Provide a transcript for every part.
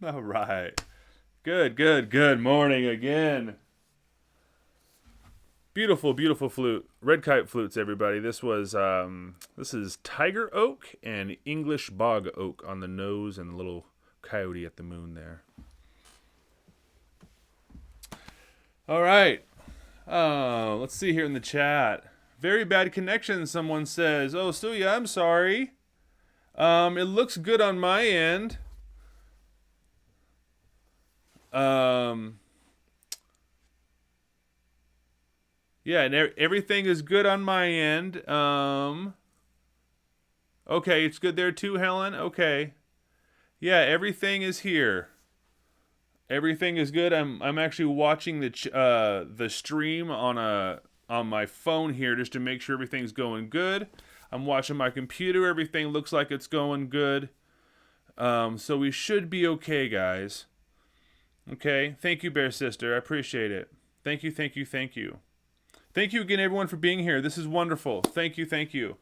All right. Good morning again. Beautiful, beautiful flute. Red kite flutes, everybody. This is tiger oak and English bog oak on the nose and a little coyote at the moon there. All right. Let's see here in the chat. Very bad connection, someone says. Oh, Suya, I'm sorry. It looks good on my end. Um, yeah, and everything is good on my end. Okay, it's good there too, Helen. Okay, yeah, everything is here. Everything is good. I'm actually watching the stream on my phone here just to make sure everything's going good. I'm watching my computer. Everything looks like it's going good. So we should be okay, guys. Okay. Thank you, Bear Sister. I appreciate it. Thank you, thank you, thank you. Thank you again, everyone, for being here. This is wonderful. Thank you, thank you.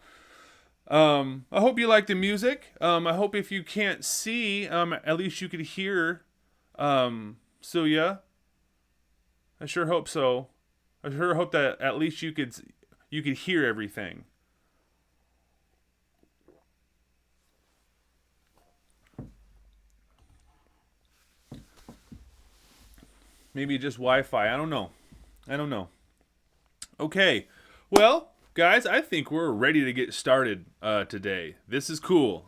I hope you like the music. I hope if you can't see, at least you could hear. Suya. I sure hope so. I sure hope that at least you could hear everything. Maybe just Wi-Fi. I don't know. I don't know. Okay. Well, guys, I think we're ready to get started today. This is cool.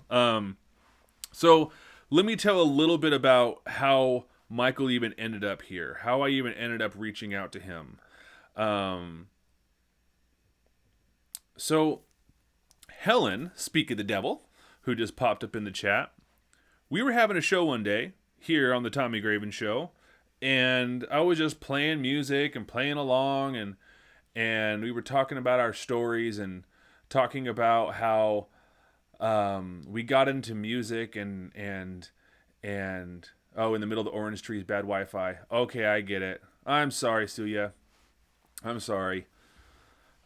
So let me tell a little bit about how Michael even ended up here, how I even ended up reaching out to him. Um, so Helen, speak of the devil, who just popped up in the chat, we were having a show one day here on the Tommy Graven show, and I was just playing music and playing along, and we were talking about our stories and talking about how we got into music and oh, in the middle of the orange trees, bad Wi-Fi. Okay, I get it. I'm sorry, Suya. I'm sorry.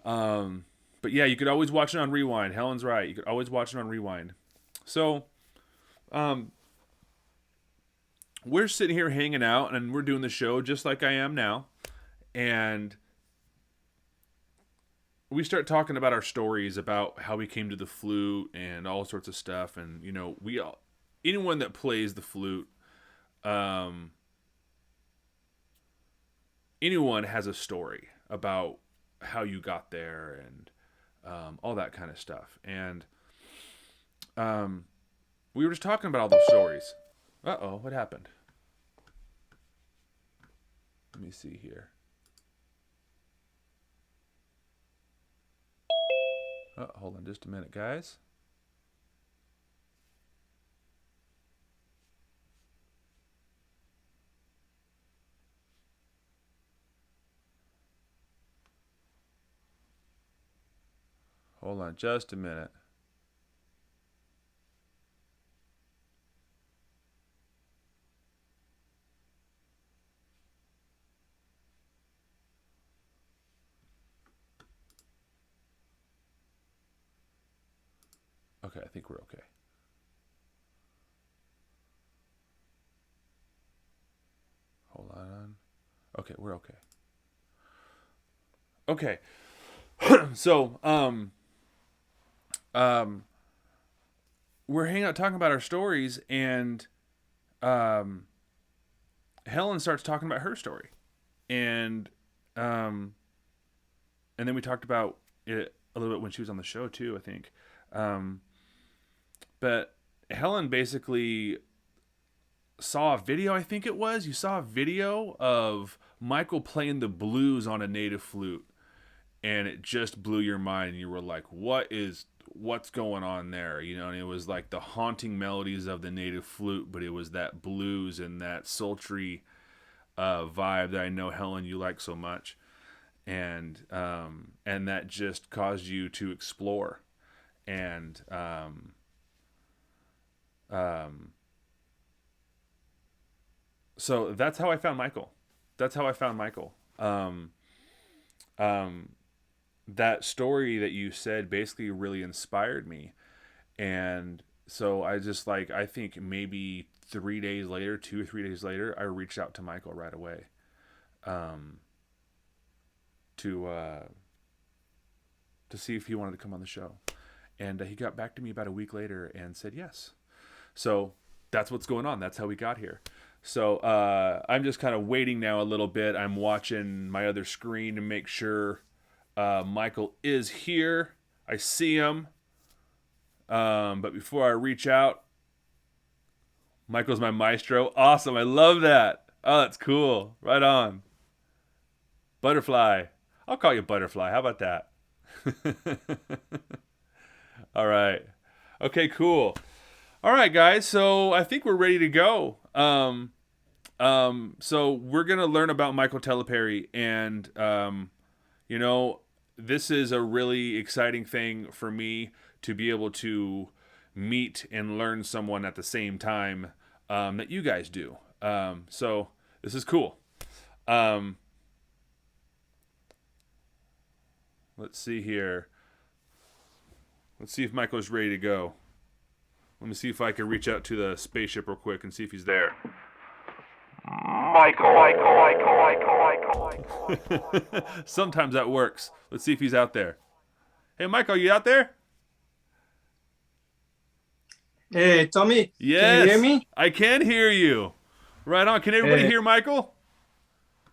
But yeah, you could always watch it on rewind. Helen's right. You could always watch it on rewind. So, um, we're sitting here hanging out and we're doing the show just like I am now. And we start talking about our stories about how we came to the flute and all sorts of stuff. And, anyone that plays the flute, um, anyone has a story about how you got there and all that kind of stuff. And we were just talking about all those stories. Uh-oh, what happened? Let me see here. Oh, hold on just a minute, guys. Hold on just a minute. Okay, I think we're okay. Hold on. Okay, we're okay. Okay. So, we're hanging out talking about our stories, and um, Helen starts talking about her story, and um, and then we talked about it a little bit when she was on the show too, I think. Um, but Helen basically saw a video. I think it was you saw a video of Michael playing the blues on a native flute, and it just blew your mind. You were like, what's going on there? And it was like the haunting melodies of the native flute, but it was that blues and that sultry vibe that I know, Helen, you like so much. And that just caused you to explore. And so that's how I found Michael. That's how I found Michael. That story that you said basically really inspired me. And so I just like, I think maybe 3 days later, 2 or 3 days later, I reached out to Michael right away, um, to see if he wanted to come on the show, and he got back to me about a week later and said yes. So that's what's going on. That's how we got here. So I'm just kind of waiting now a little bit. I'm watching my other screen to make sure Michael is here. I see him. But before I reach out, Michael's my maestro. Awesome. I love that. Oh, that's cool. Right on. Butterfly. I'll call you Butterfly. How about that? All right. Okay, cool. All right, guys. So I think we're ready to go. So we're going to learn about Michael TELEPARY, and, this is a really exciting thing for me to be able to meet and learn someone at the same time that you guys do. So this is cool. Let's see here. Let's see if Michael's ready to go. Let me see if I can reach out to the spaceship real quick and see if he's there. Michael. Sometimes that works. Let's see if he's out there. Hey, Michael, you out there? Hey, Tommy, Yes, can you hear me? I can hear you. Right on. Can everybody Hey, hear Michael?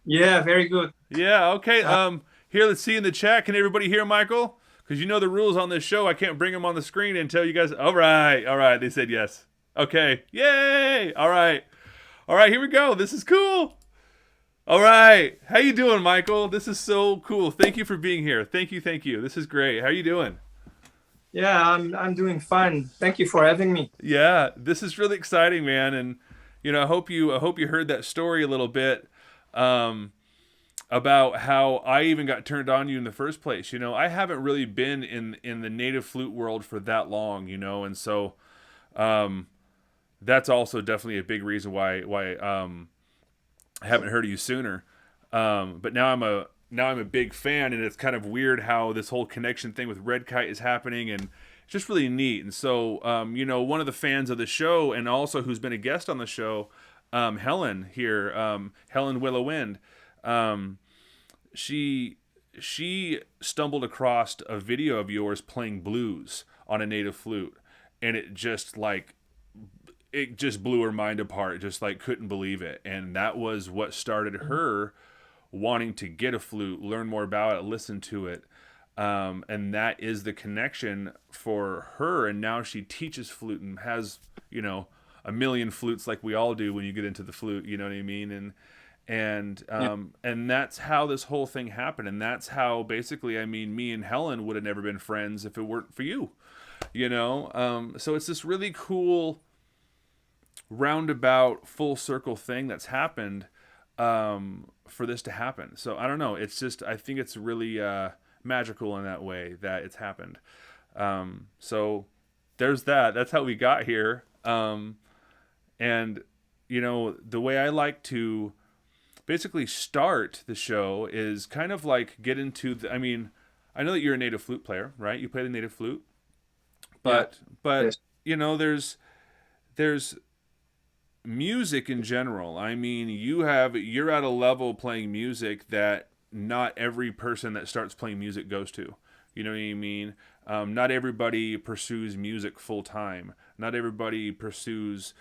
yeah, very good. Yeah, okay. Uh, Here, let's see in the chat. Can everybody hear Michael? Because you know the rules on this show. I can't bring him on the screen until you guys. All right. They said yes. Okay. Yay. All right. Here we go. This is cool. All right. How you doing, Michael? This is so cool. Thank you for being here. Thank you. This is great. How you doing? yeah, I'm doing fine. Thank you for having me. Yeah, this is really exciting, man. And I hope you heard that story a little bit. Um, about how I even got turned on you in the first place. I haven't really been in the native flute world for that long, and so um, that's also definitely a big reason why I haven't heard of you sooner. But now I'm a big fan, and it's kind of weird how this whole connection thing with Red Kite is happening, and it's just really neat. And so one of the fans of the show, and also who's been a guest on the show, Helen here, Helen Willow Wind. She stumbled across a video of yours playing blues on a native flute, and it just blew her mind apart. Just like couldn't believe it, and that was what started her wanting to get a flute, learn more about it, listen to it, and that is the connection for her. And now she teaches flute and has a million flutes like we all do when you get into the flute. You know what I mean? Yeah, And that's how this whole thing happened, and that's how basically, me and Helen would have never been friends if it weren't for you. So it's this really cool roundabout full circle thing that's happened, for this to happen. So I don't know, it's just, I think it's really magical in that way that it's happened. So there's that's how we got here. And the way I like to basically start the show is kind of like get into I know that you're a native flute player, right? You play the native flute, yeah, but yes. there's music in general. You're at a level playing music that not every person that starts playing music goes to. You know what I mean? Not everybody pursues music full time. Not everybody pursues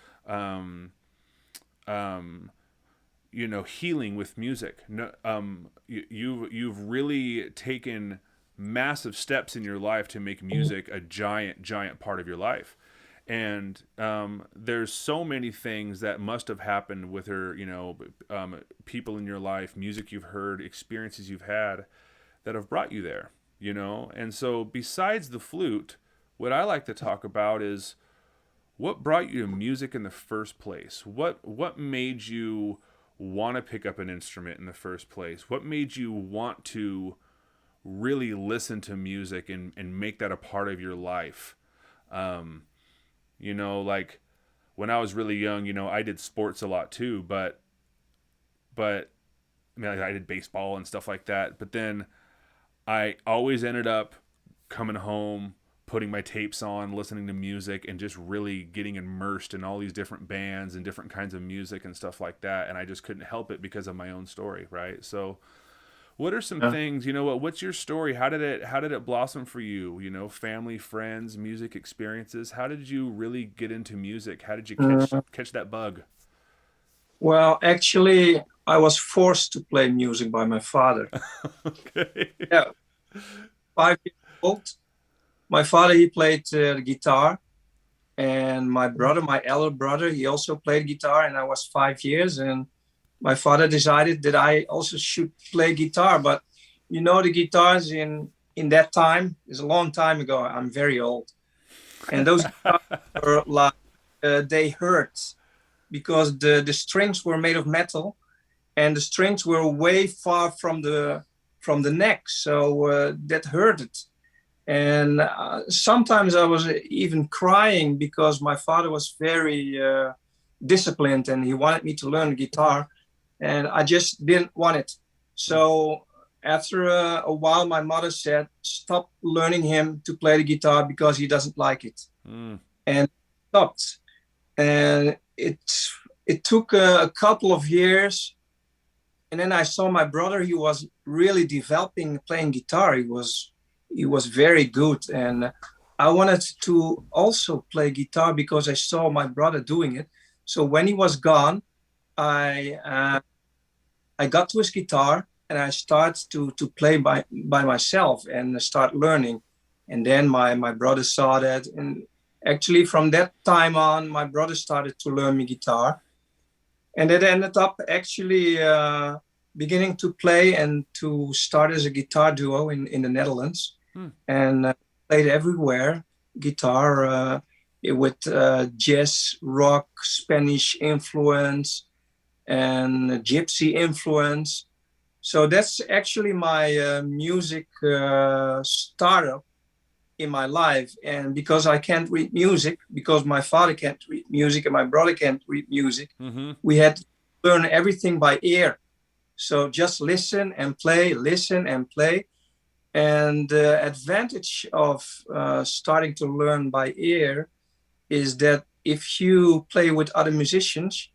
healing with music. No, you've really taken massive steps in your life to make music a giant part of your life. And there's so many things that must have happened with her, people in your life, music you've heard, experiences you've had that have brought you there, And so besides the flute, what I like to talk about is what brought you to music in the first place? What made you want to pick up an instrument in the first place? What made you want to really listen to music and make that a part of your life? Like when I was really young, I did sports a lot too, but I did baseball and stuff like that. But then I always ended up coming home putting my tapes on, listening to music, and just really getting immersed in all these different bands and different kinds of music and stuff like that. And I just couldn't help it because of my own story, right? So, what are some things, what's your story? How did it blossom for you? Family, friends, music experiences. How did you really get into music? How did you catch that bug? Well, actually, I was forced to play music by my father. Okay. Yeah, 5 years old. My father, he played the guitar, and my brother, my elder brother, he also played guitar, and I was 5 years, and my father decided that I also should play guitar. But the guitars in that time is a long time ago. I'm very old, and those guitars were like they hurt because the strings were made of metal, and the strings were way far from the neck, so that hurted. And sometimes I was even crying because my father was very disciplined and he wanted me to learn guitar, and I just didn't want it. So after a while, my mother said, "Stop learning him to play the guitar because he doesn't like it," and stopped. And it took a couple of years, and then I saw my brother. He was really developing playing guitar. He was very good, and I wanted to also play guitar because I saw my brother doing it. So when he was gone, I got to his guitar and I started to play by myself and start learning. And then my brother saw that, and actually from that time on, my brother started to learn me guitar, and it ended up actually beginning to play and to start as a guitar duo in the Netherlands, and played everywhere guitar with jazz, rock, Spanish influence, and gypsy influence. So that's actually my music startup in my life. And because I can't read music, because my father can't read music and my brother can't read music, we had to learn everything by ear. So just listen and play, listen and play. And the advantage of starting to learn by ear is that if you play with other musicians,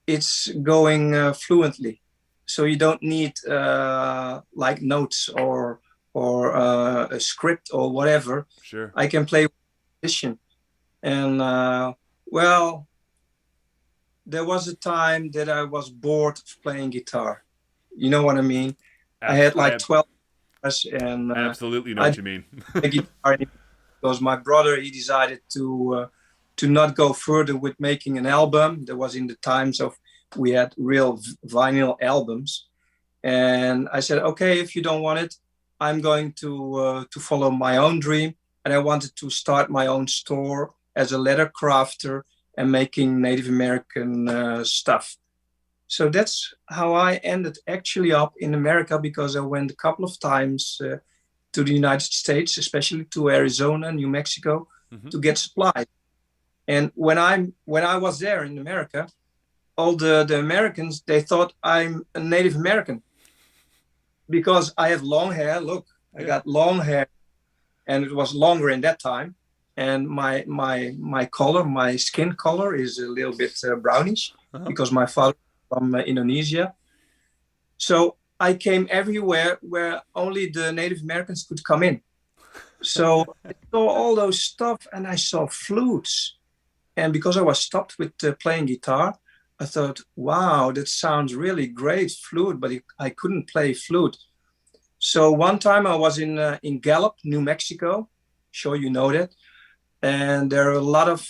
it's going fluently. So you don't need like notes or a script or whatever. Sure. I can play with a musician. And well, there was a time that I was bored of playing guitar. You know what I mean? I had like 12 years, and I absolutely know I what you mean. didn't play guitar anymore because my brother, he decided to not go further with making an album. There was in the times of we had real vinyl albums, and I said, okay, if you don't want it, I'm going to follow my own dream, and I wanted to start my own store as a leather crafter and making Native American stuff. So that's how I ended actually up in America, because I went a couple of times to the United States, especially to Arizona, New Mexico, to get supplies. And when I was there in America, all the Americans, they thought I'm a Native American because I have long hair. Look, I got long hair, and it was longer in that time. And my color, my skin color is a little bit brownish because my father is from Indonesia. So I came everywhere where only the Native Americans could come in. So I saw all those stuff, and I saw flutes. And because I was stopped with playing guitar, I thought, wow, that sounds really great, flute, but I couldn't play flute. So one time I was in Gallup, New Mexico. Sure, you know that. And there are a lot of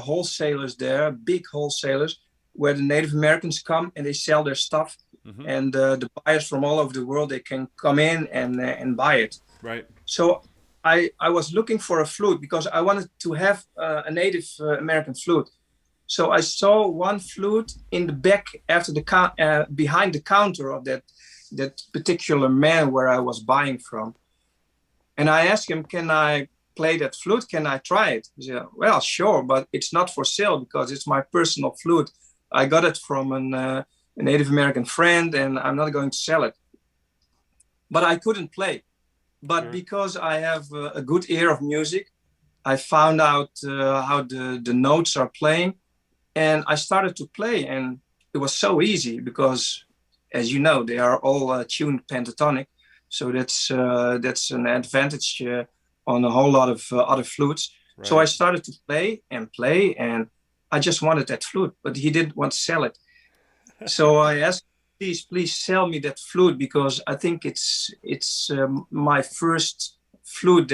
wholesalers there, big wholesalers, where the Native Americans come and they sell their stuff. And the buyers from all over the world, they can come in and buy it. Right. So I was looking for a flute because I wanted to have a Native American flute. So I saw one flute in the back after behind the counter of that particular man where I was buying from. And I asked him, can I play that flute? Can I try it? He said, well, sure, but it's not for sale because it's my personal flute. I got it from a Native American friend, and I'm not going to sell it. But I couldn't play. But because I have a good ear of music, I found out how the notes are playing, and I started to play, and it was so easy because, as you know, they are all tuned pentatonic, so that's an advantage on a whole lot of other flutes. So I Right. started to play, and I just wanted that flute, but he didn't want to sell it. So I asked, please sell me that flute because I think it's my first flute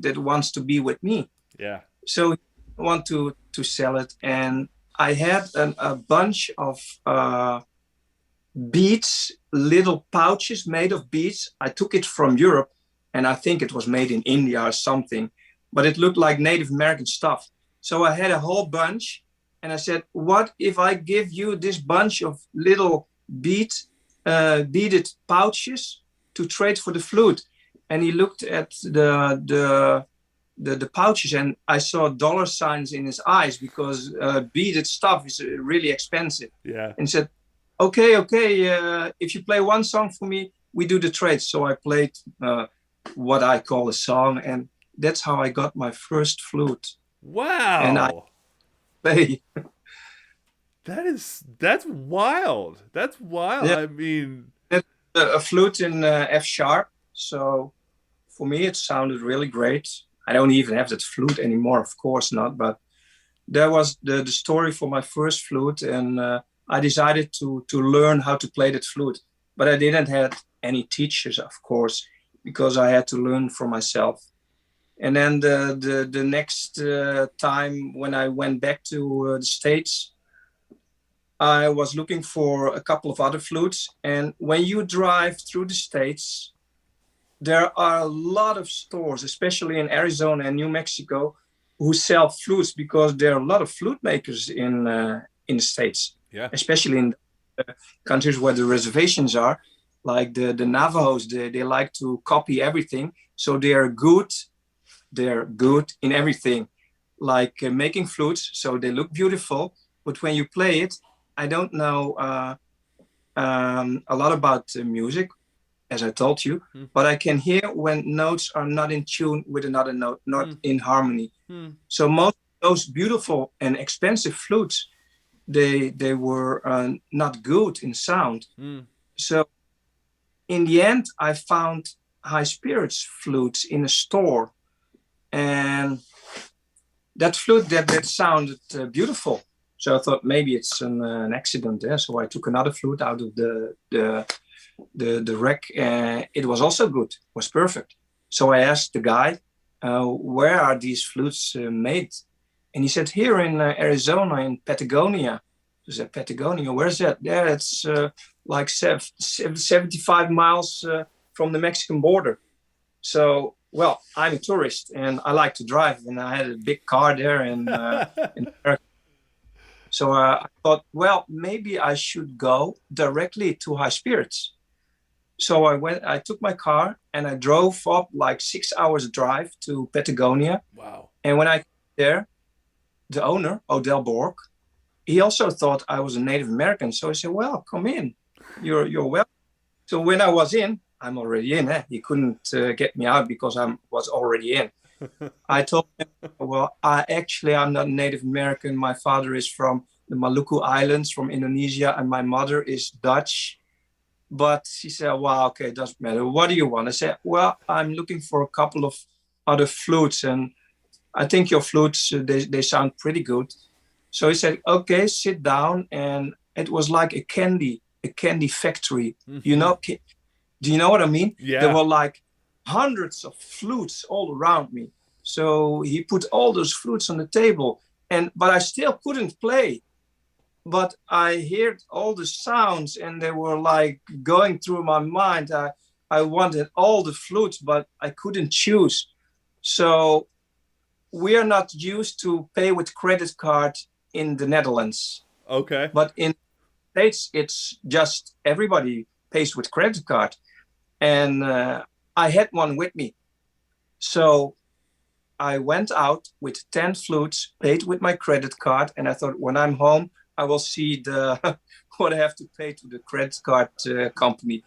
that wants to be with me. Yeah. So I want to sell it, and I had a bunch of beads, little pouches made of beads. I took it from Europe, and I think it was made in India or something, but it looked like Native American stuff. So I had a whole bunch, and I said, "What if I give you this bunch of little beaded pouches to trade for the flute?" And he looked at the pouches, and I saw dollar signs in his eyes because beaded stuff is really expensive. Yeah. And he said, okay, if you play one song for me, we do the trade. So I played what I call a song, and that's how I got my first flute. And I Wow. play. That's wild. That's wild. Yeah, I mean, a flute in F sharp. So for me, it sounded really great. I don't even have that flute anymore, of course not. But that was the story for my first flute, and I decided to learn how to play that flute. But I didn't have any teachers, of course, because I had to learn for myself. And then the next time when I went back to the States, I was looking for a couple of other flutes. And when you drive through the States, there are a lot of stores, especially in Arizona and New Mexico, who sell flutes because there are a lot of flute makers in the States, yeah. especially in countries where the reservations are, like the Navajos. They like to copy everything, so they are good. They're good in everything, like making flutes, so they look beautiful. But when you play it, I don't know a lot about music, as I told you, Hmm. but I can hear when notes are not in tune with another note, not Hmm. in harmony. Hmm. So most of those beautiful and expensive flutes, they were not good in sound. Hmm. So in the end, I found high spirits flutes in a store, and that flute that sounded beautiful. So I thought maybe it's an accident there. So I took another flute out of the rack. It was also good, was perfect. So I asked the guy, where are these flutes made? And he said, here in Arizona, in Patagonia. I said, Patagonia, where's that? There, it's like 75 miles from the Mexican border. So, well, I'm a tourist and I like to drive, and I had a big car there in so I thought, well, maybe I should go directly to High Spirits. So I took my car and I drove up like 6 hours drive to Patagonia. Wow. And when I got there, the owner, Odell Borg, he also thought I was a Native American. So he said, well, come in. You're welcome. So when I was in, I'm already in. He couldn't get me out because I was already in. I told him, well, I'm not Native American. My father is from the Maluku Islands, from Indonesia, and my mother is Dutch. But she said, well, okay, it doesn't matter. What do you want? I said, well, I'm looking for a couple of other flutes, and I think your flutes, they sound pretty good. So he said, okay, sit down. And it was like a candy factory. You Hmm. know, do you know what I mean? There Yeah. were like hundreds of flutes all around me. So he put all those flutes on the table, but I still couldn't play. But I heard all the sounds, and they were like going through my mind. I wanted all the flutes, but I couldn't choose. So we are not used to pay with credit card in the Netherlands, Okay. but in the States, it's just everybody pays with credit card. And I had one with me. So I went out with 10 flutes, paid with my credit card. And I thought, when I'm home, I will see what I have to pay to the credit card company.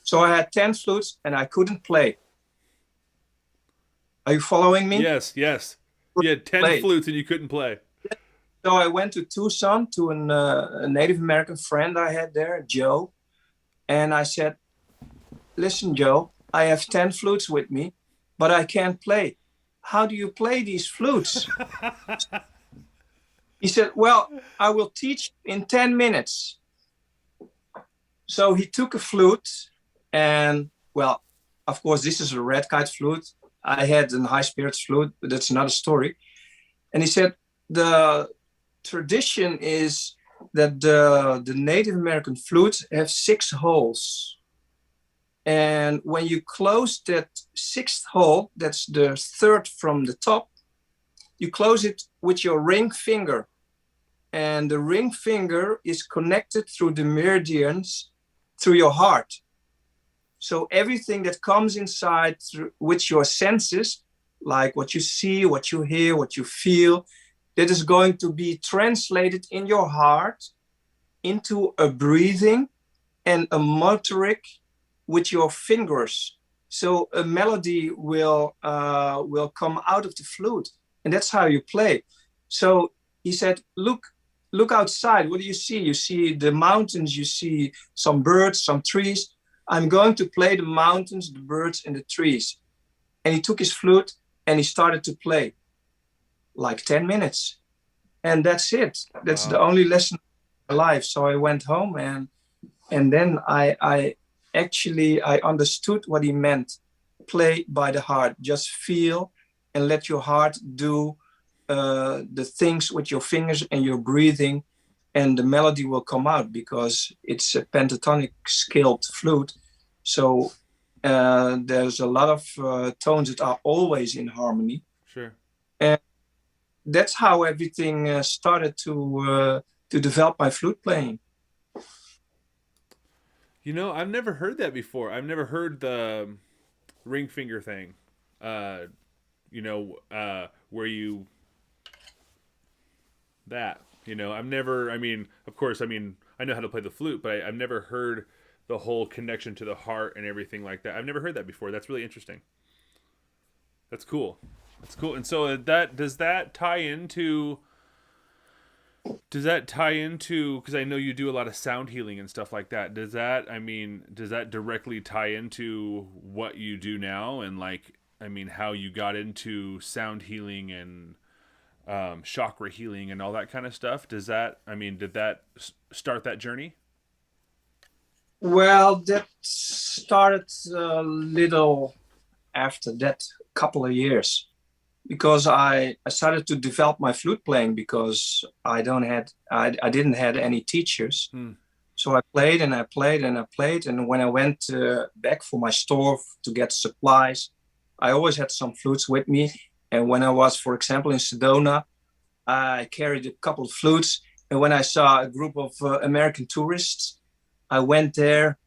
So I had 10 flutes and I couldn't play. Are you following me? Yes. Yes. You had 10 Play. flutes and you couldn't play. So I went to Tucson to a Native American friend I had there, Joe, and I said, "Listen, Joe, I have 10 flutes with me, but I can't play. How do you play these flutes?" He said, "Well, I will teach in 10 minutes." So he took a flute, and well, of course, this is a red kite flute. I had a high spirits flute, but that's another story. And he said, the tradition is that the Native American flutes have 6 holes. And when you close that 6th hole, that's the 3rd from the top, you close it with your ring finger. And the ring finger is connected through the meridians through your heart. So everything that comes inside through, with your senses, like what you see, what you hear, what you feel, that is going to be translated in your heart into a breathing and a motoric with your fingers. So a melody will come out of the flute, and that's how you play. So he said, look outside. What do you see? You see the mountains, you see some birds, some trees. I'm going to play the mountains, the birds, and the trees. And he took his flute and he started to play like 10 minutes. And that's it. That's the only lesson of my life. So I went home and then I understood what he meant. Play by the heart. Just feel and let your heart do the things with your fingers and your breathing, and the melody will come out because it's a pentatonic scaled flute. So there's a lot of tones that are always in harmony. Sure. And that's how everything started to develop my flute playing. You know, I've never heard that before. I've never heard the ring finger thing. Where you that. I've never. I mean, of course, I know how to play the flute, but I've never heard the whole connection to the heart and everything like that. I've never heard that before. That's really interesting. That's cool. That's cool. And so does that tie into? Does that tie into? Because I know you do a lot of sound healing and stuff like that. Does that directly tie into what you do now and how you got into sound healing and chakra healing and all that kind of stuff? Did that start that journey? Well, that started a little after that, couple of years, because I started to develop my flute playing because I didn't have any teachers. So I played and I played and I played. And when I went back for my store to get supplies, I always had some flutes with me. And when I was, for example, in Sedona, I carried a couple of flutes. And when I saw a group of American tourists, I went there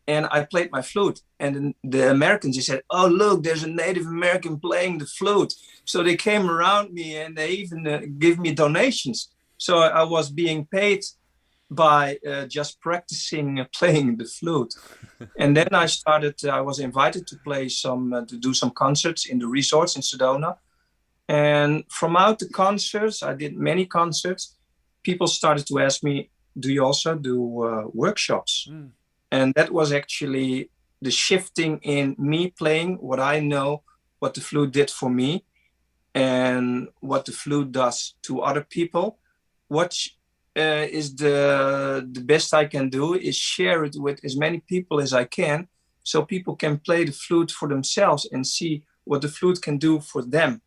and I played my flute. And the Americans, they said, "Oh, look, there's a Native American playing the flute." So they came around me and they even gave me donations. So I was being paid by just practicing playing the flute. And then I was invited to play to do some concerts in the resorts in Sedona. And from out the concerts, I did many concerts. People started to ask me, "Do you also do workshops?" And that was actually the shifting in me playing what I know, what the flute did for me, and what the flute does to other people. What is the best I can do is share it with as many people as I can, so people can play the flute for themselves and see what the flute can do for them,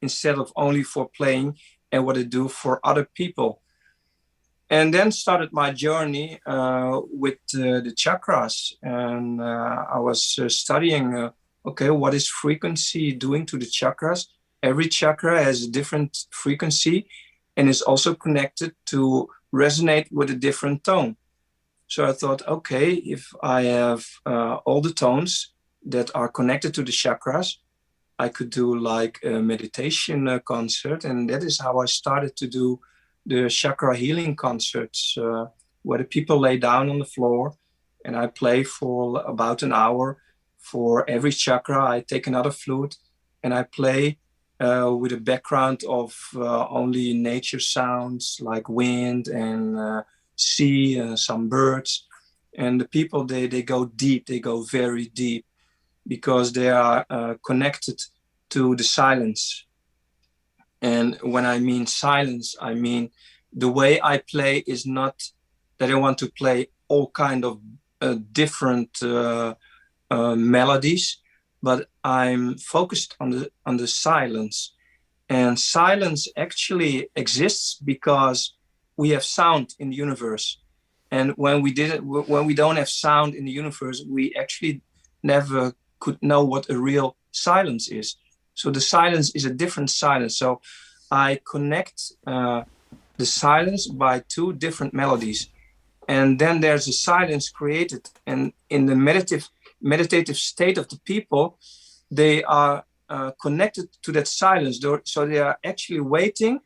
instead of only for playing and what it do for other people. And then started my journey with the chakras. And I was studying, what is frequency doing to the chakras? Every chakra has a different frequency and is also connected to resonate with a different tone. So I thought, okay, if I have all the tones that are connected to the chakras, I could do like a meditation concert. And that is how I started to do the chakra healing concerts, where the people lay down on the floor and I play for about an hour. For every chakra, I take another flute and I play with a background of only nature sounds like wind and sea, some birds. And the people, they go deep, they go very deep because they are connected to the silence. And when I mean silence, I mean the way I play is not that I want to play all kind of different melodies, but I'm focused on the silence. And silence actually exists because we have sound in the universe. And when we don't have sound in the universe, we actually never could know what a real silence is. So the silence is a different silence. So I connect the silence by two different melodies, and then there's a silence created. And in the meditative state of the people, they are connected to that silence. So they are actually waiting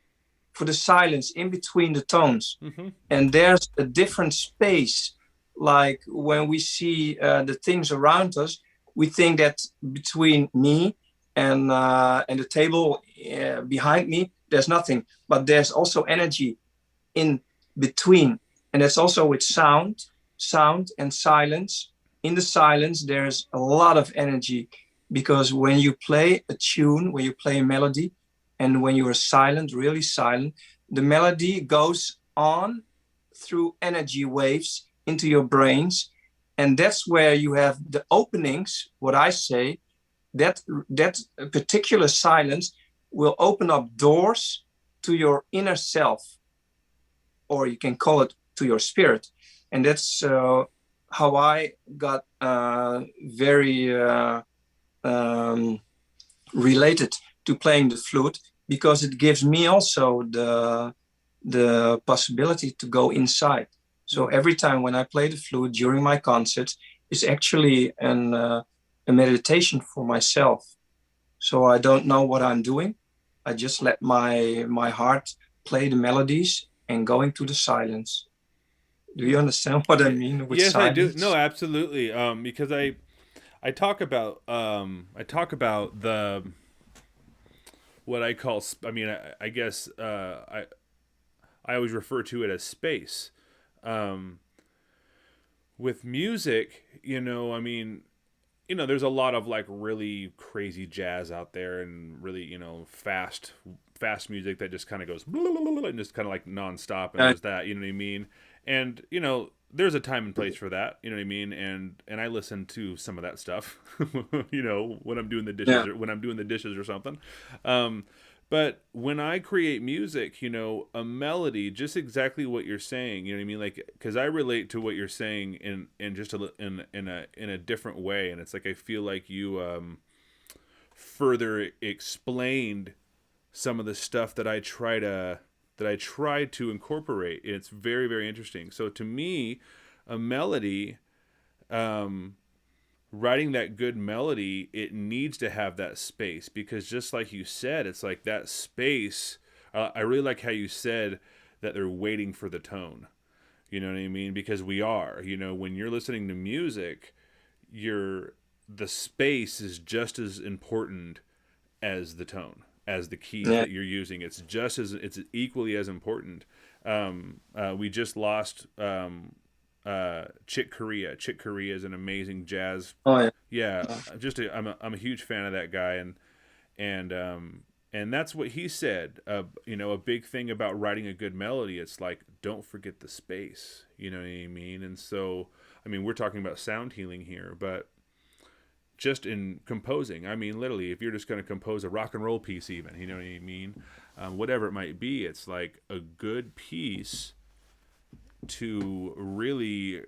for the silence in between the tones. Mm-hmm. And there's a different space. Like when we see the things around us, we think that between me and the table behind me, there's nothing. But there's also energy in between. And that's also with sound and silence. In the silence, there's a lot of energy because when you play a tune, when you play a melody, and when you are silent, really silent, the melody goes on through energy waves into your brains. And that's where you have the openings, what I say, that particular silence will open up doors to your inner self, or you can call it to your spirit. And that's how I got very related to playing the flute, because it gives me also the possibility to go inside. So every time when I play the flute during my concerts, it's actually a meditation for myself. So I don't know what I'm doing. I just let my heart play the melodies and go into the silence. Do you understand what I mean with Yes, I do. No, silence? absolutely. Because I talk about the what I call I mean I guess I always refer to it as space. Um, with music, I mean, there's a lot of like really crazy jazz out there and really, fast music that just kind of goes and just kind of like nonstop and does that, you know what I mean? And, there's a time and place for that, you know what I mean? And I listen to some of that stuff, when I'm doing the dishes Yeah. or when I'm doing the dishes or something. Um, but when I create music, a melody, just exactly what you're saying, you know what I mean? Like, because I relate to what you're saying in just in a different way, and it's like I feel like you further explained some of the stuff that I try to incorporate. It's very, very interesting. So to me, a melody, um, writing that good melody, it needs to have that space, because just like you said, it's like that space. I really like how you said that they're waiting for the tone. You know what I mean? Because we are. When you're listening to music, the space is just as important as the tone, as the keys Yeah. that you're using. It's equally as important. We just lost Chick Corea. Chick Corea is an amazing jazz. Oh yeah. Yeah, I'm a huge fan of that guy, and that's what he said. A big thing about writing a good melody, it's like, don't forget the space. You know what I mean? And so, I mean, we're talking about sound healing here, but just in composing, I mean, literally, if you're just going to compose a rock and roll piece, even, you know what I mean? Whatever it might be, it's like a good piece to really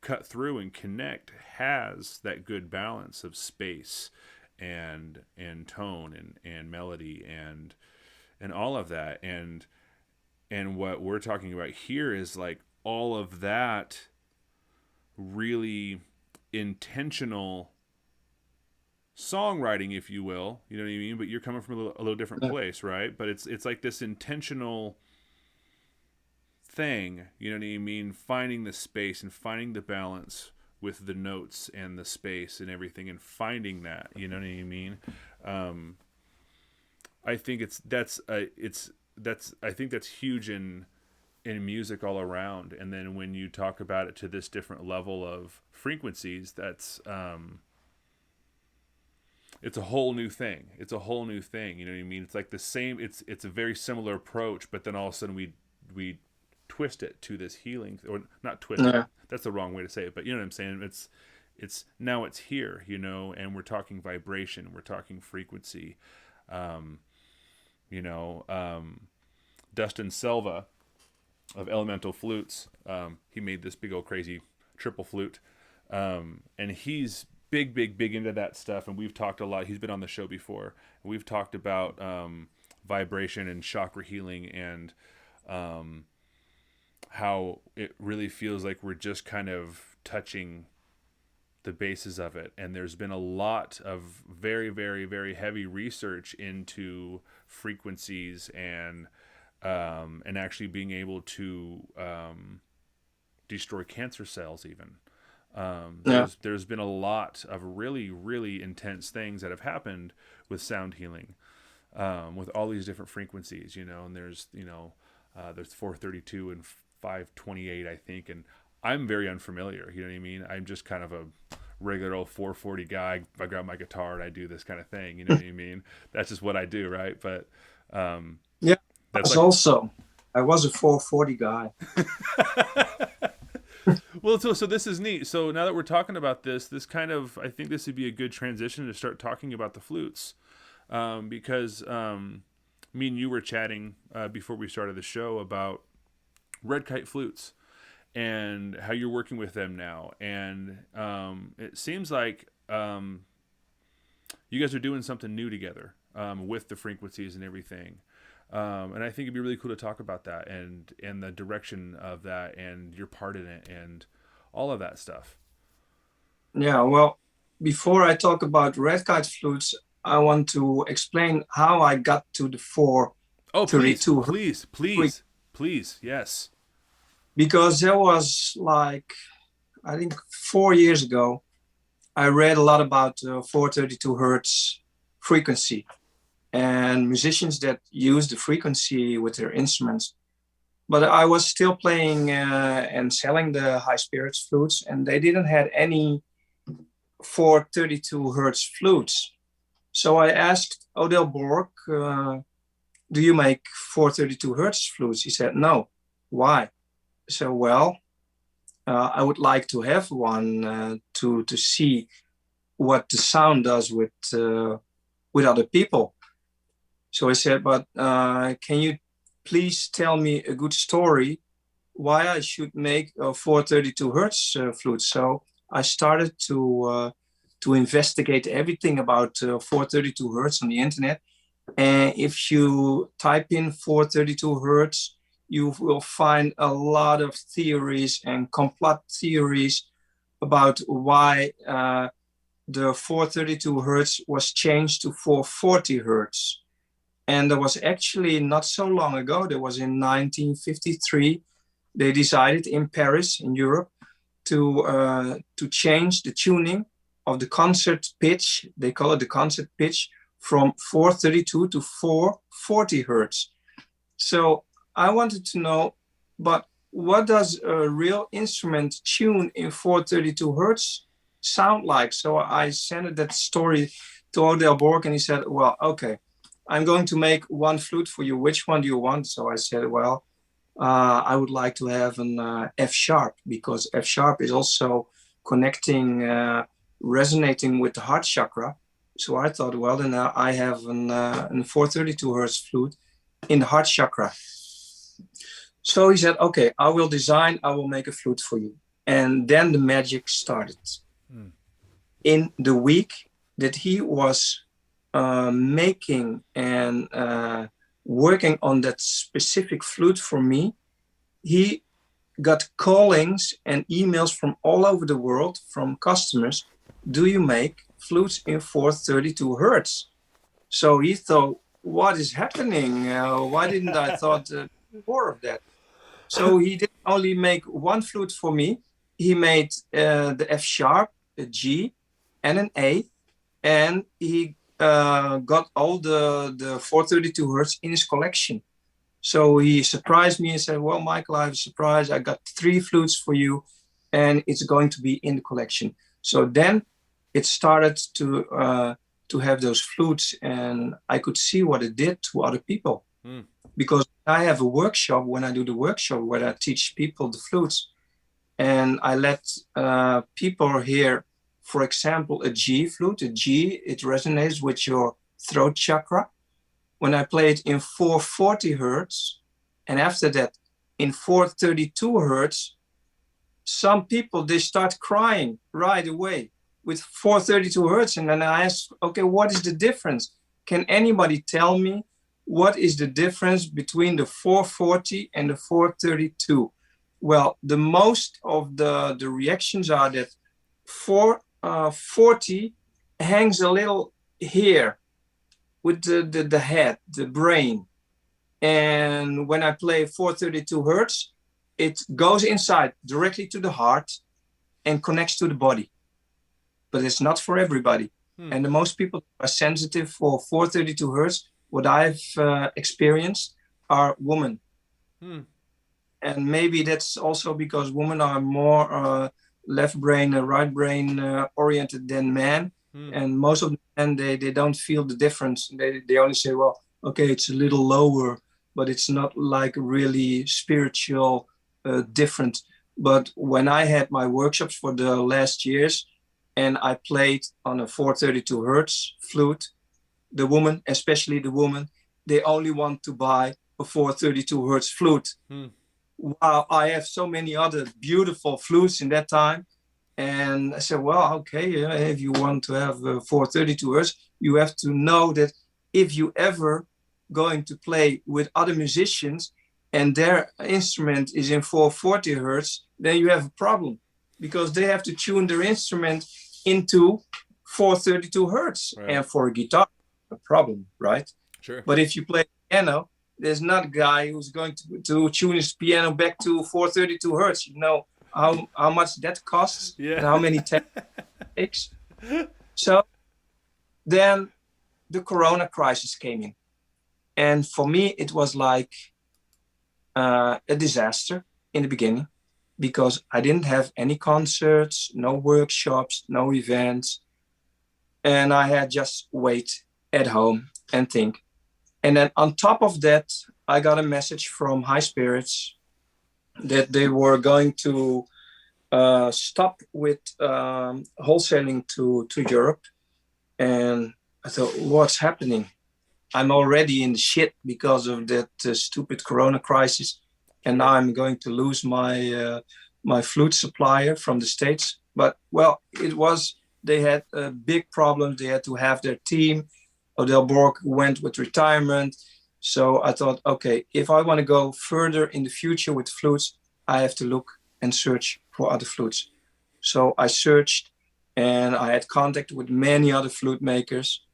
cut through and connect has that good balance of space and tone and melody and all of that, and what we're talking about here is like all of that really intentional songwriting, if you will, you know what I mean? But you're coming from a little different place, right? But it's like this intentional thing, you know what I mean? Finding the space and finding the balance with the notes and the space and everything, and finding that, you know what I mean? I think I think that's huge in music all around. And then when you talk about it to this different level of frequencies, that's it's a whole new thing. It's a whole new thing. You know what I mean? It's like the same. It's a very similar approach, but then all of a sudden we twist it to this healing, or not twist it. Yeah. That's the wrong way to say it, but you know what I'm saying. It's now it's here, you know, and we're talking vibration. We're talking frequency. You know, Dustin Selva of Elemental Flutes. He made this big old crazy triple flute, and he's big into that stuff. And we've talked a lot. He's been on the show before. And we've talked about vibration and chakra healing, and how it really feels like we're just kind of touching the basis of it. And there's been a lot of very heavy research into frequencies and actually being able to destroy cancer cells even. There's been a lot of really intense things that have happened with sound healing, with all these different frequencies, you know. And there's, you know, there's 432 and 528, I think, and I'm very unfamiliar, you know what I mean? I'm just kind of a regular old 440 guy. I grab my guitar and I do this kind of thing, you know what I mean? That's just what I do, right? But Yeah, that's I was a 440 guy. Well, so this is neat. So now that we're talking about this kind of, I think this would be a good transition to start talking about the flutes, because me and you were chatting before we started the show about red kite flutes and how you're working with them now. And it seems like you guys are doing something new together with the frequencies and everything. And I think it'd be really cool to talk about that and the direction of that and your part in it and all of that stuff. Yeah, well, before I talk about red kite flutes, I want to explain how I got to the 432. Please, yes. Because there was like, I think 4 years ago, I read a lot about 432 hertz frequency and musicians that use the frequency with their instruments. But I was still playing and selling the high spirits flutes, and they didn't have any 432 hertz flutes. So I asked Odell Borg, do you make 432 hertz flutes? He said, no. Why? So, well, I would like to have one to see what the sound does with other people. So I said, but can you please tell me a good story why I should make a 432 hertz flute? So I started to investigate everything about 432 hertz on the internet. And if you type in 432 hertz, you will find a lot of theories and complete theories about why the 432 hertz was changed to 440 hertz. And there was actually not so long ago, there was in 1953, they decided in Paris, in Europe, to change the tuning of the concert pitch. They call it the concert pitch from 432 to 440 hertz. So I wanted to know, but what does a real instrument tune in 432 hertz sound like? So I sent that story to Odell Borg, and he said, well, okay, I'm going to make one flute for you. Which one do you want? So I said, well, I would like to have an F sharp, because F sharp is also connecting, resonating with the heart chakra. So I thought, well, then I have an 432 hertz flute in the heart chakra. So he said, okay, I will make a flute for you. And then the magic started. In the week that he was making and working on that specific flute for me, he got callings and emails from all over the world from customers. Do you make flutes in 432 hertz? So he thought, what is happening? Why didn't I thought more of that? So he didn't only make one flute for me, he made the F sharp, a G, and an A, and he got all the 432 hertz in his collection. So he surprised me and said, "Well, Michael, I have a surprise. I got 3 flutes for you, and it's going to be in the collection." So then it started to have those flutes, and I could see what it did to other people. Because I have a workshop, when I do the workshop where I teach people the flutes, and I let people hear, for example, a G flute. A G, it resonates with your throat chakra. When I play it in 440 hertz, and after that in 432 hertz, some people, they start crying right away with 432 hertz. And then I ask, okay, what is the difference? Can anybody tell me what is the difference between the 440 and the 432? Well, the most of the reactions are that 440 hangs a little here with the head, the brain. And when I play 432 hertz, it goes inside directly to the heart and connects to the body. But it's not for everybody. And the most people are sensitive for 432 hertz, what I've experienced, are women. And maybe that's also because women are more left brain, right brain oriented than men. And most of the men, they don't feel the difference. They only say, well, okay, it's a little lower, but it's not like really spiritual different. But when I had my workshops for the last years, and I played on a 432 hertz flute, the woman, especially the woman, they only want to buy a 432 hertz flute. Wow, I have so many other beautiful flutes in that time. And I said, well, okay, if you want to have 432 hertz, you have to know that if you ever going to play with other musicians and their instrument is in 440 hertz, then you have a problem, because they have to tune their instrument into 432 hertz. Right. And for a guitar, a problem, right? Sure. But if you play piano, there's not a guy who's going to tune his piano back to 432 hertz. You know how much that costs, and how many takes. So then the Corona crisis came in. And for me, it was like a disaster in the beginning, because I didn't have any concerts, no workshops, no events. And I had just wait at home and think. And then on top of that, I got a message from High Spirits that they were going to stop with wholesaling to Europe. And I thought, what's happening? I'm already in the shit because of that stupid Corona crisis. And now I'm going to lose my my flute supplier from the States. But, well, they had big problems. They had to have their team. Odell Borg went with retirement. So I thought, okay, if I want to go further in the future with flutes, I have to look and search for other flutes. So I searched, and I had contact with many other flute makers.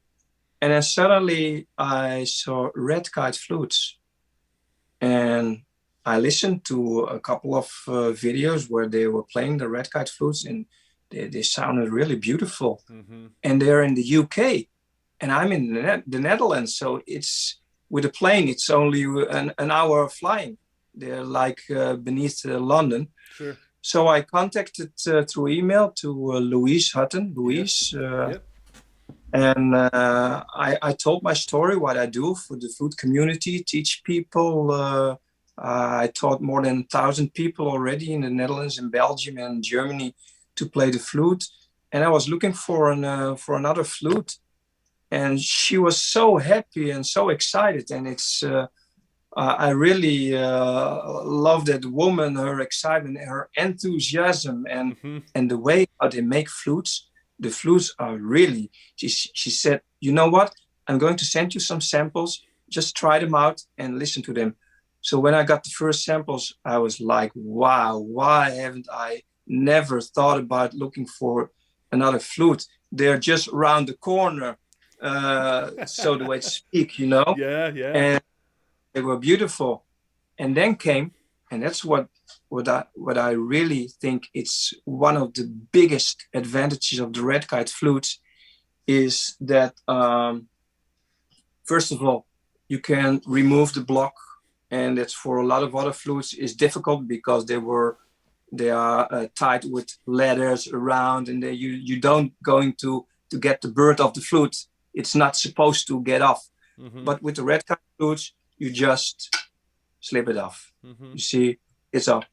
And then suddenly I saw Red Kite flutes. And I listened to a couple of videos where they were playing the Red Kite flutes, and they sounded really beautiful. And they're in the UK. And I'm in the Netherlands, so it's with a plane. It's only an hour of flying. They're like beneath London. Sure. So I contacted through email to Louise Hutton. Louise, and I told my story, what I do for the flute community, teach people. I taught more than 1,000 people already in the Netherlands, and Belgium, and Germany to play the flute. And I was looking for another flute. And she was so happy and so excited. And it's I really love that woman, her excitement, her enthusiasm, and the way how they make flutes. The flutes are really, she said, you know what? I'm going to send you some samples. Just try them out and listen to them. So when I got the first samples, I was like, wow, why haven't I never thought about looking for another flute? They're just around the corner. So the way to speak, Yeah. And they were beautiful. And then came, and that's what what I really think it's one of the biggest advantages of the red kite flutes is that first of all, you can remove the block, and it's for a lot of other flutes is difficult because they are tied with ladders around, and you don't going to get the bird off the flute. It's not supposed to get off. Mm-hmm. But with the red kite flutes, you just slip it off. Mm-hmm. You see, it's off.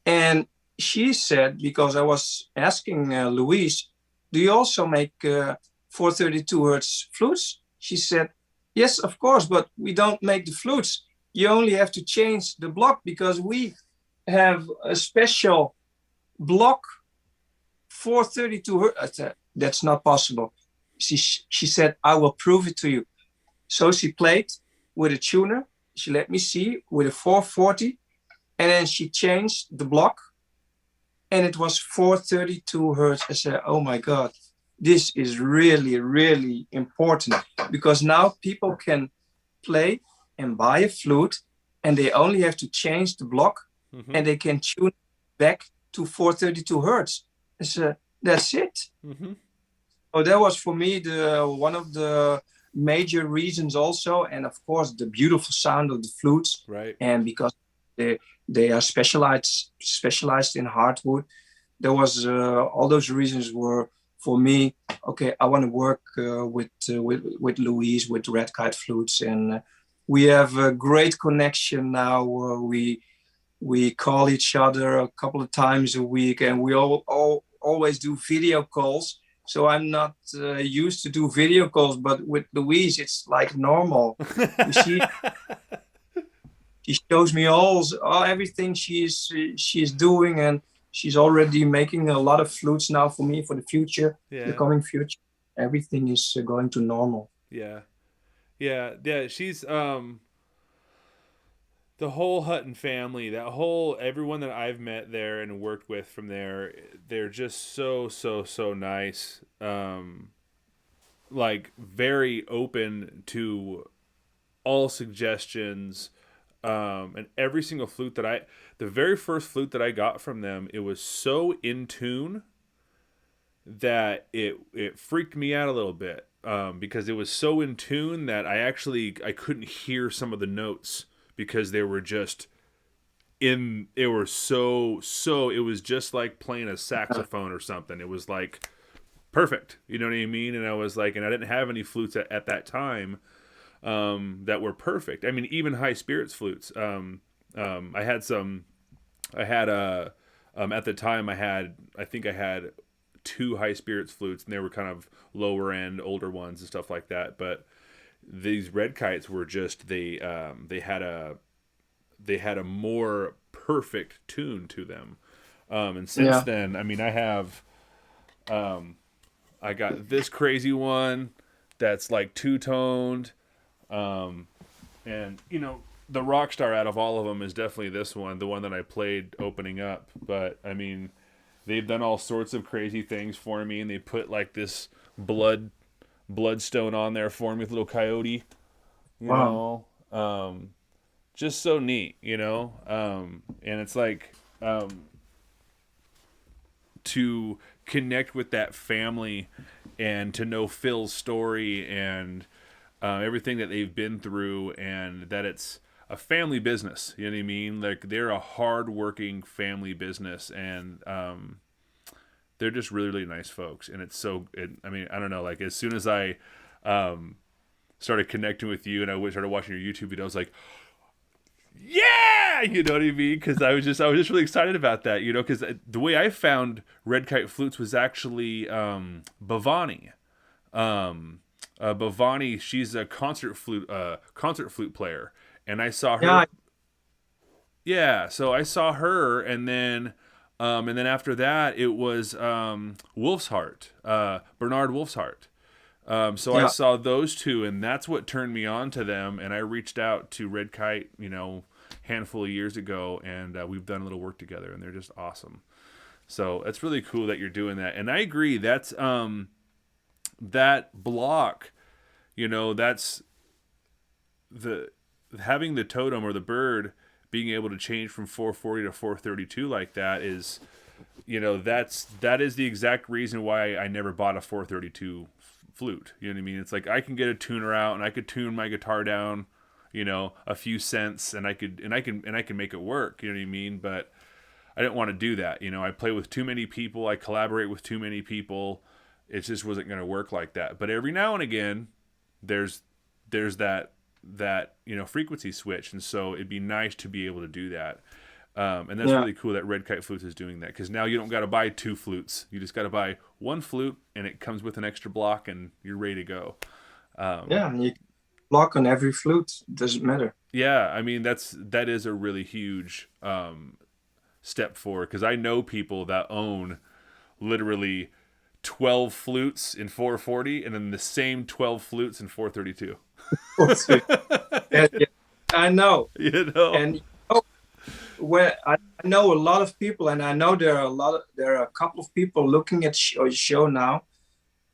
And she said, because I was asking Louise, do you also make 432 hertz flutes? She said, yes, of course, but we don't make the flutes. You only have to change the block because we have a special block 432 hertz. That's not possible. She said, I will prove it to you. So she played with a tuner. She let me see with a 440, and then she changed the block, and it was 432 hertz. I said, oh my God, this is really, really important, because now people can play and buy a flute, and they only have to change the block, Mm-hmm. and they can tune back to 432 hertz. I said, that's it. Mm-hmm. So that was for me one of the major reasons also, and of course the beautiful sound of the flutes, Right. and because they are specialized in hardwood. There was all those reasons were for me. Okay, I want to work with Louise with red kite flutes, and we have a great connection now. We call each other a couple of times a week, and we always do video calls. So I'm not used to do video calls, but with Louise, it's like normal. She shows me all everything she's doing, and she's already making a lot of flutes now for me for the future, the coming future. Everything is going to normal. Yeah. She's the whole Hutton family, everyone that I've met there and worked with from there, they're just so nice. Like very open to all suggestions. And every single flute the very first flute that I got from them, it was so in tune that it freaked me out a little bit. Because it was so in tune that I couldn't hear some of the notes, because they were just it was just like playing a saxophone or something. It was like perfect, you know what I mean? And I was like, and I didn't have any flutes at that time that were perfect. I mean, even high spirits flutes. I had at the time I think I had 2 high spirits flutes, and they were kind of lower end, older ones and stuff like that. But these red kites were just they had a more perfect tune to them. And since then, I mean, I got this crazy one that's like 2-toned, and you know, the rock star out of all of them is definitely this one, the one that I played opening up. But I mean, they've done all sorts of crazy things for me, and they put like this bloodstone on there for me with a little coyote, you know, just so neat, you know. And it's like to connect with that family and to know Phil's story and everything that they've been through, and that it's a family business, you know what I mean? Like, they're a hard-working family business, and they're just really, really nice folks. And it's I mean, I don't know, like, as soon as I started connecting with you and I started watching your YouTube videos, I was like, yeah, you know what I mean? Because I was just really excited about that, you know, because the way I found red kite flutes was actually Bhavani. Bhavani, she's a concert flute player, and I saw her. Yeah, so I saw her, and then after that, it was Wolf's Heart, Bernard Wolf's Heart. I saw those two, and that's what turned me on to them. And I reached out to Red Kite, you know, handful of years ago, and we've done a little work together, and they're just awesome. So it's really cool that you're doing that. And I agree, that's that block, you know, that's having the totem or the bird being able to change from 440 to 432 like that is, that is the exact reason why I never bought a 432 flute. You know what I mean? It's like I can get a tuner out and I could tune my guitar down, a few cents, and I can make it work. You know what I mean? But I didn't want to do that. I play with too many people. I collaborate with too many people. It just wasn't going to work like that. But every now and again, there's that frequency switch, and so it'd be nice to be able to do that. And that's really cool that Red Kite Flutes is doing that, because now you don't got to buy 2 flutes. You just got to buy 1 flute, and it comes with an extra block, and you're ready to go. And you block on every flute. It doesn't matter. Yeah, I mean that is a really huge step forward, because I know people that own literally 12 flutes in 440 and then the same 12 flutes in 432. Yeah, I know. And where I know a lot of people, and I know there are a couple of people looking at your show now.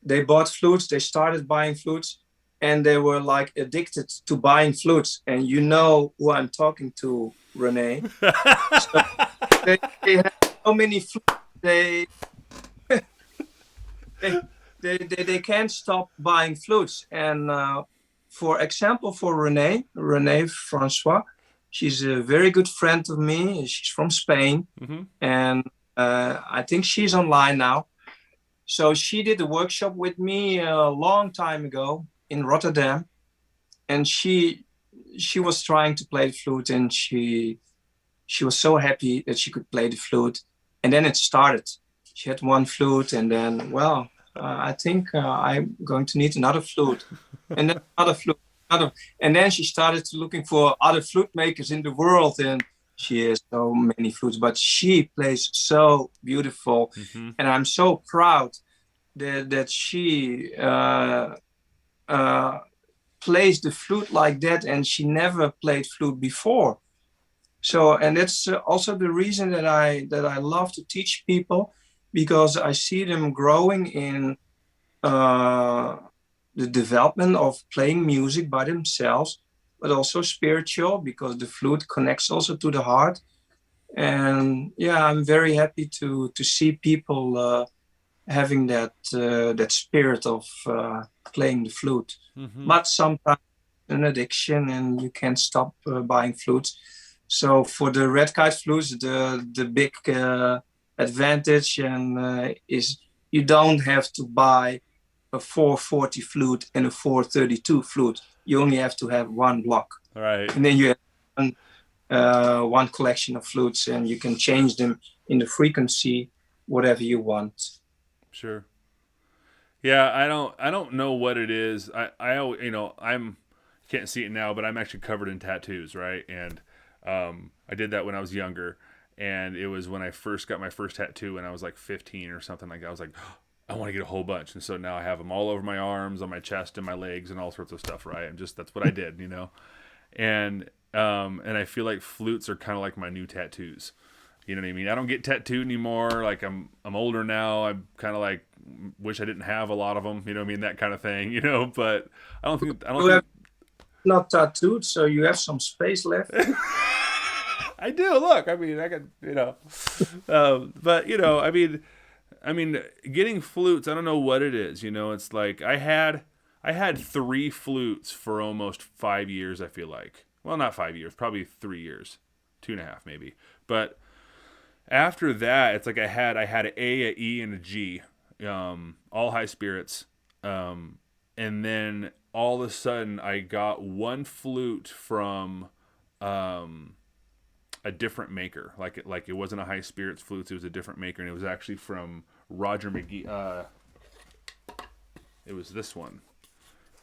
They bought flutes, they started buying flutes, and they were like addicted to buying flutes. And you know who I'm talking to, Renee. So they have so many flutes, they can't stop buying flutes. And for example, for Renee Francois, she's a very good friend of me. She's from Spain, and I think she's online now. So she did a workshop with me a long time ago in Rotterdam, and she was trying to play the flute, and she was so happy that she could play the flute. And then it started. She had 1 flute, and then, I think I'm going to need another flute, and then another flute, and then she started looking for other flute makers in the world, and she has so many flutes, but she plays so beautiful, and I'm so proud that she plays the flute like that, and she never played flute before. So, and that's also the reason that I love to teach people, because I see them growing in the development of playing music by themselves, but also spiritual, because the flute connects also to the heart. And I'm very happy to see people having that spirit of playing the flute. But sometimes an addiction, and you can't stop buying flutes. So for the Red Kite flutes, the big advantage is you don't have to buy a 440 flute and a 432 flute. You only have to have 1 block. All right. And then you have one collection of flutes, and you can change them in the frequency, whatever you want. Sure. Yeah, I don't know what it is. I'm can't see it now, but I'm actually covered in tattoos, right? And I did that when I was younger. And it was when I first got my first tattoo when I was like 15 or something like that. I was like, oh, I want to get a whole bunch. And so now I have them all over my arms, on my chest, and my legs, and all sorts of stuff, right? That's what I did, And I feel like flutes are kind of like my new tattoos. You know what I mean? I don't get tattooed anymore. Like I'm older now. I'm kind of like wish I didn't have a lot of them. You know what I mean? That kind of thing. But I don't think not tattooed, so you have some space left. I do. Look, I mean, I could, but I mean, getting flutes. I don't know what it is. It's like I had 3 flutes for almost 5 years. I feel like, well, not 5 years, probably 3 years, 2.5 maybe. But after that, it's like I had an A, an E, and a G, all high spirits, and then all of a sudden I got 1 flute from a different maker. Like it wasn't a high spirits flute, it was a different maker, and it was actually from Roger McGee. It was this one.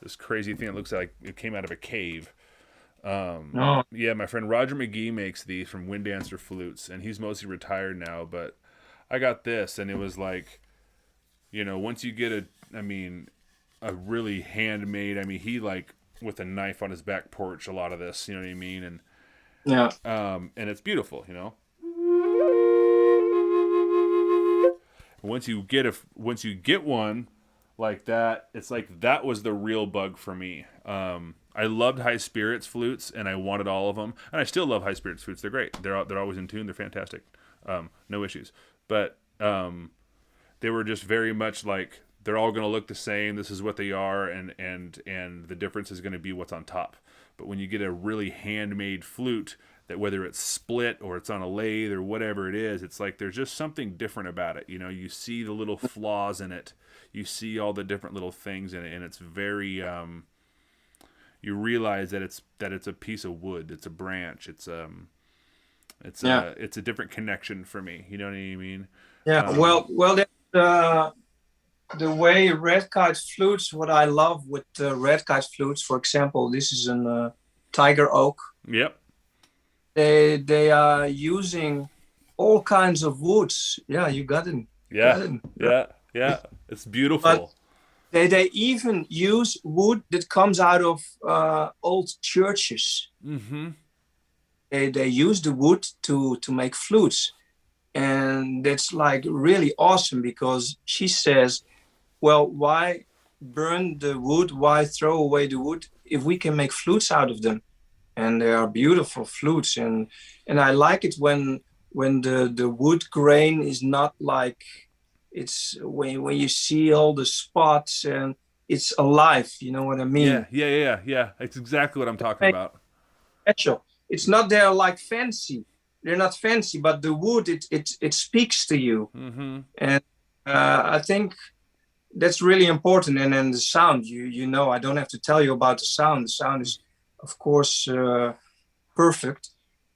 This crazy thing that looks like it came out of a cave. Yeah, my friend Roger McGee makes these from Wind Dancer flutes, and he's mostly retired now, but I got this, and it was like, once you get a really handmade, he like with a knife on his back porch, a lot of this, you know what I mean? And and it's beautiful, Once you get one like that, it's like that was the real bug for me. I I loved High Spirits flutes, and I wanted all of them, and I still love High Spirits flutes. They're great. They're always in tune. They're fantastic. No issues. But they were just very much like they're all going to look the same. This is what they are, and the difference is going to be what's on top. But when you get a really handmade flute, that whether it's split or it's on a lathe or whatever it is, it's like there's just something different about it. You know, you see the little flaws in it, you see all the different little things in it, and it's very. You realize that it's a piece of wood, it's a branch, Yeah. it's a different connection for me. You know what I mean? Yeah. Well, that's, the way red kite flutes. What I love with red kite flutes, for example, this is an tiger oak. Yep. They are using all kinds of woods. Yeah, you got it. Yeah. Got it. Yeah. It's But beautiful. they even use wood that comes out of old churches. Mm-hmm. They use the wood to make flutes, and that's like really awesome because she says, well, why burn the wood? Why throw away the wood if we can make flutes out of them? And they are beautiful flutes, and I like it when the wood grain is not like it's when you see all the spots and it's alive. You know what I mean? Yeah. It's exactly what I'm talking about. Special. It's not there like fancy. They're not fancy, but the wood it speaks to you, Mm-hmm. and I think that's really important. And then the sound, you know, I don't have to tell you about the sound. The sound is, of course, perfect.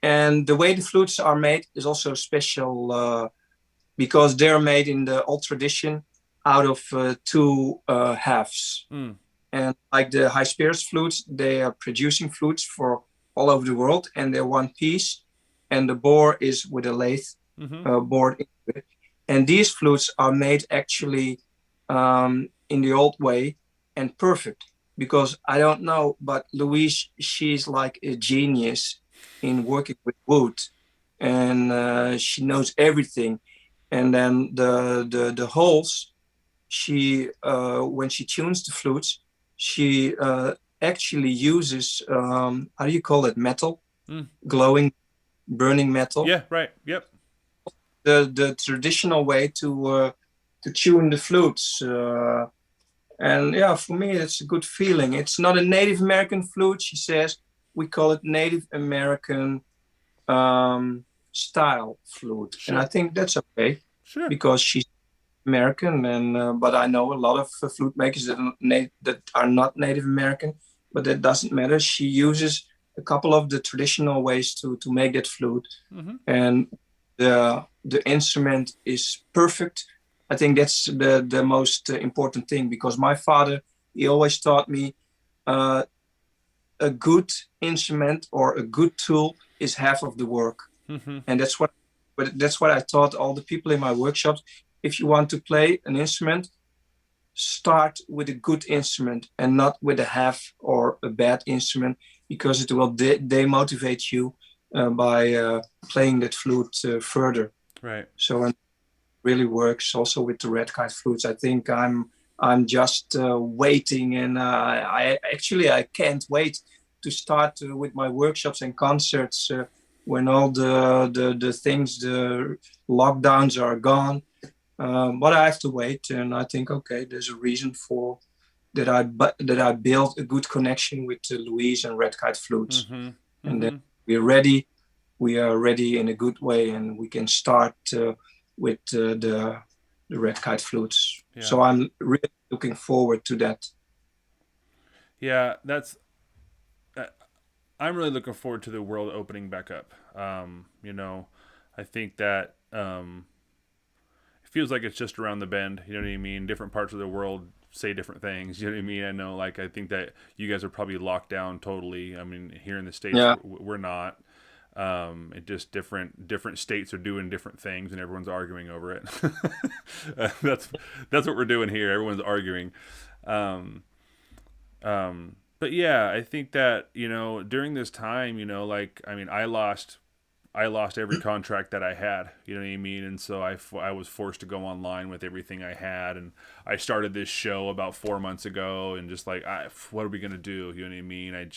And the way the flutes are made is also special because they're made in the old tradition out of two halves. Mm. And like the high spirits flutes, they are producing flutes for all over the world, and they're one piece. And the bore is with a lathe Mm-hmm. bored into it. And these flutes are made actually in the old way and perfect. Because I don't know, but Louise, she's like a genius in working with wood, and she knows everything. And then the holes, she when she tunes the flutes, she actually uses how do you call it, metal, Mm. glowing, burning metal, Yeah. Right. Yep. the traditional way to tune the flutes. And yeah, for me, it's a good feeling. It's not a Native American flute, she says. We call it Native American style flute, and I Sure. think that's okay Sure. because she's American. And but I know a lot of flute makers that are not Native American, but that doesn't matter. She uses a couple of the traditional ways to make that flute, Mm-hmm. and the instrument is perfect. I think that's the most important thing because my father, he always taught me uh, a good instrument or a good tool is half of the work. Mm-hmm. And that's what I taught all the people in my workshops. If you want to play an instrument, start with a good instrument and not with a half or a bad instrument, because it will demotivate you by playing that flute further. Right. So it really works also with the red kite flutes. I think I'm just waiting, and I can't wait to start with my workshops and concerts when all the things, the lockdowns are gone. But I have to wait, and I think okay, there's a reason for that I built a good connection with Louise and red kite flutes, Mm-hmm. and then Mm-hmm. we're ready. We are ready in a good way, and we can start with the red kite flutes. Yeah. So I'm really looking forward to that. Yeah. Uh, I'm really looking forward to the world opening back up. I think that it feels like it's just around the bend. You know what I mean? Different parts of the world say different things. You know what I mean? I know, like, I think that you guys are probably locked down totally. I mean, here in the States, Yeah, we're not. It just different states are doing different things, and everyone's arguing over it. That's what we're doing here. Everyone's arguing. Um, but yeah, I think that during this time, like, I mean, I lost I lost every contract that I had, you know what I mean? And so I was forced to go online with everything I had. And I started this show about 4 months ago, and just like, what are we going to do? You know what I mean? I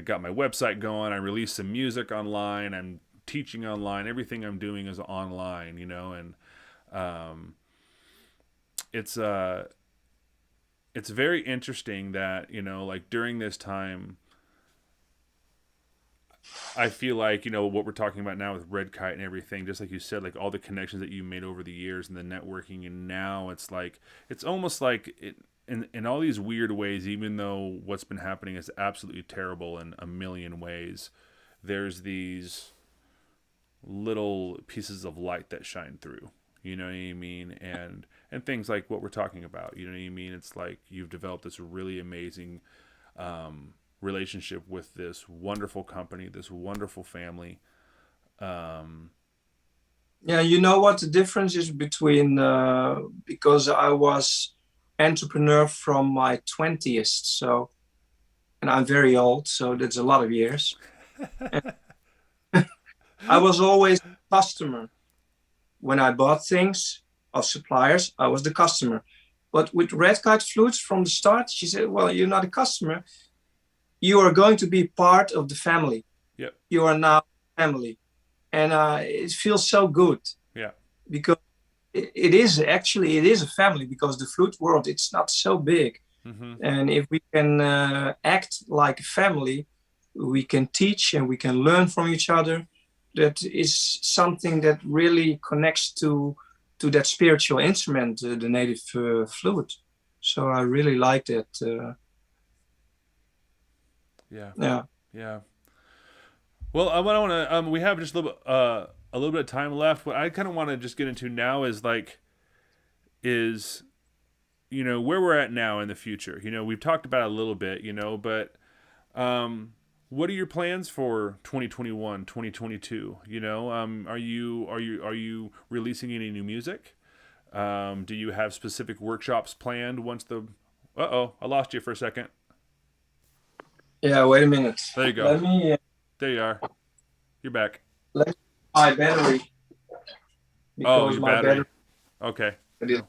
got my website going. I released some music online. I'm teaching online. Everything I'm doing is online, you know, and it's very interesting that, you know, like during this time, I feel like, you know, what we're talking about now with Red Kite and everything, just like you said, like all the connections that you made over the years and the networking, and now it's like, it's almost like it, in all these weird ways, even though what's been happening is absolutely terrible in a million ways, there's these little pieces of light that shine through. You know what I mean? And things like what we're talking about. You know what I mean? It's like you've developed this really amazing relationship with this wonderful company, this wonderful family. Yeah, you know what the difference is between because I was entrepreneur from my 20th, so, and I'm very old, so that's a lot of years. I was always a customer. When I bought things of suppliers, I was the customer. But with Red Kite Flutes from the start, she said, well, you're not a customer. You are going to be part of the family. Yep. You are now family. And it feels so good. Yeah. Because it is a family, because the flute world, it's not so big. Mm-hmm. And if we can act like a family, we can teach and we can learn from each other. That is something that really connects to that spiritual instrument, the native flute. So I really like that. Yeah. Well, I want to. We have just a little bit of time left. What I kind of want to just get into now is you know, where we're at now in the future. You know, we've talked about it a little bit, you know, but what are your plans for 2021, 2022? You know, are you releasing any new music? Do you have specific workshops planned once the? I lost you for a second. Yeah, wait a minute. There you go. Let me. There you are. You're back. Let me my battery. Oh, your battery. Okay. Is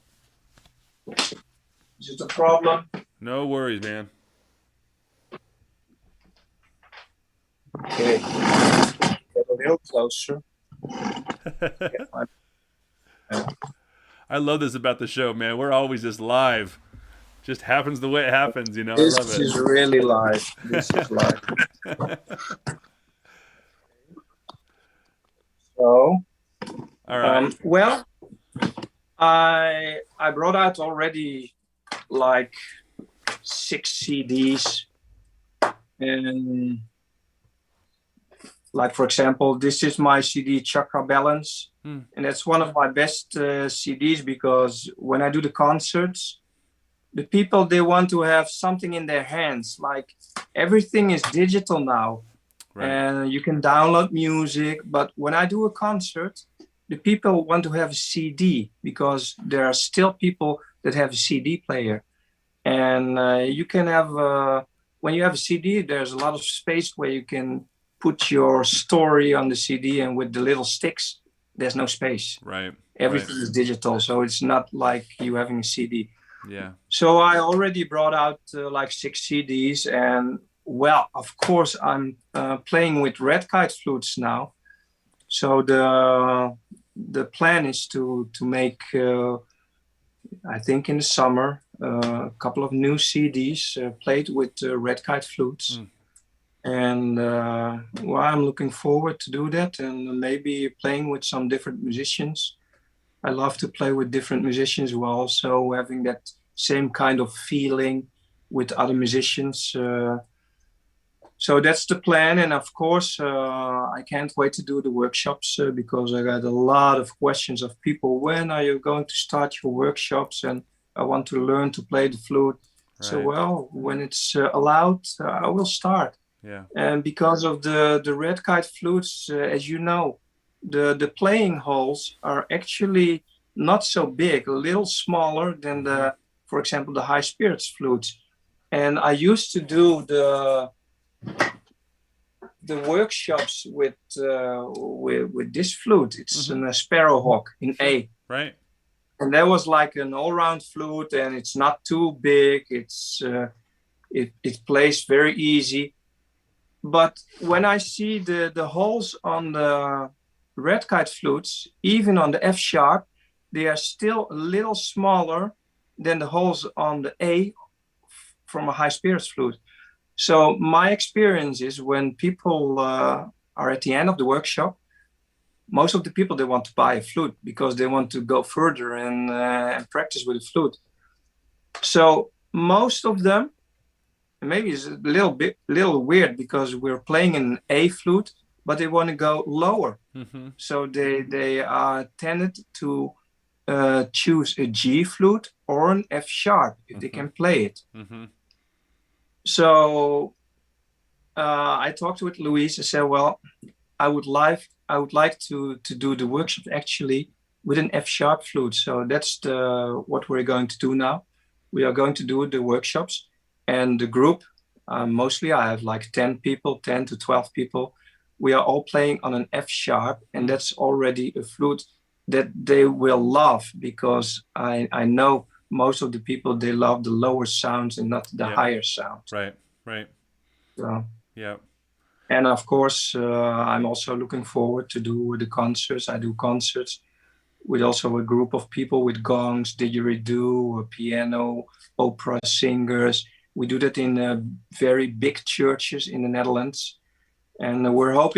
it a problem? No worries, man. Okay. Get a little closer. I love this about the show, man. We're always just live. Just happens the way it happens, you know. This I love it. Is really live. This is live. So, all right. Well, I brought out already like 6 CDs, and like, for example, this is my CD Chakra Balance, and that's one of my best CDs, because when I do the concerts, the people, they want to have something in their hands. Like, everything is digital now. Right. And you can download music, but when I do a concert, the people want to have a CD, because there are still people that have a CD player. And you can have, when you have a CD, there's a lot of space where you can put your story on the CD, and with the little sticks, there's no space. Right. Everything is digital, so it's not like you having a CD. Yeah. So I already brought out like 6 CDs, and well, of course, I'm playing with Red Kite flutes now. So the plan is to make, I think in the summer, a couple of new CDs played with Red Kite flutes. And well, I'm looking forward to do that, and maybe playing with some different musicians. I love to play with different musicians while also having that same kind of feeling with other musicians. So that's the plan. And of course, I can't wait to do the workshops because I got a lot of questions of people. When are you going to start your workshops? And I want to learn to play the flute. Right. So, well, when it's allowed, I will start. Yeah. And because of the Red Kite flutes, as you know, the playing holes are actually not so big, a little smaller than for example, the high spirits flutes. And I used to do the workshops with this flute. It's a Sparrowhawk in A. Right. And that was like an all-round flute, and it's not too big. It plays very easy. But when I see the holes on the red kite flutes, even on the F sharp, they are still a little smaller than the holes on the A from a high spirits flute. So my experience is when people are at the end of the workshop, most of the people, they want to buy a flute because they want to go further and practice with the flute. So most of them, maybe it's a little weird because we're playing an A flute, but they want to go lower. So they are tended to choose a G flute or an F sharp if they can play it. So I talked with Louise. I said, well, I would like to do the workshop actually with an F sharp flute. So that's what we're going to do now. We are going to do the workshops, and the group, mostly I have like 10 people, 10 to 12 people. We are all playing on an F sharp, and that's already a flute that they will love, because I know most of the people, they love the lower sounds and not the higher sounds. Right. So, yeah. And of course, I'm also looking forward to do the concerts. I do concerts with also a group of people with gongs, didgeridoo, a piano, opera singers. We do that in very big churches in the Netherlands. And we're hoping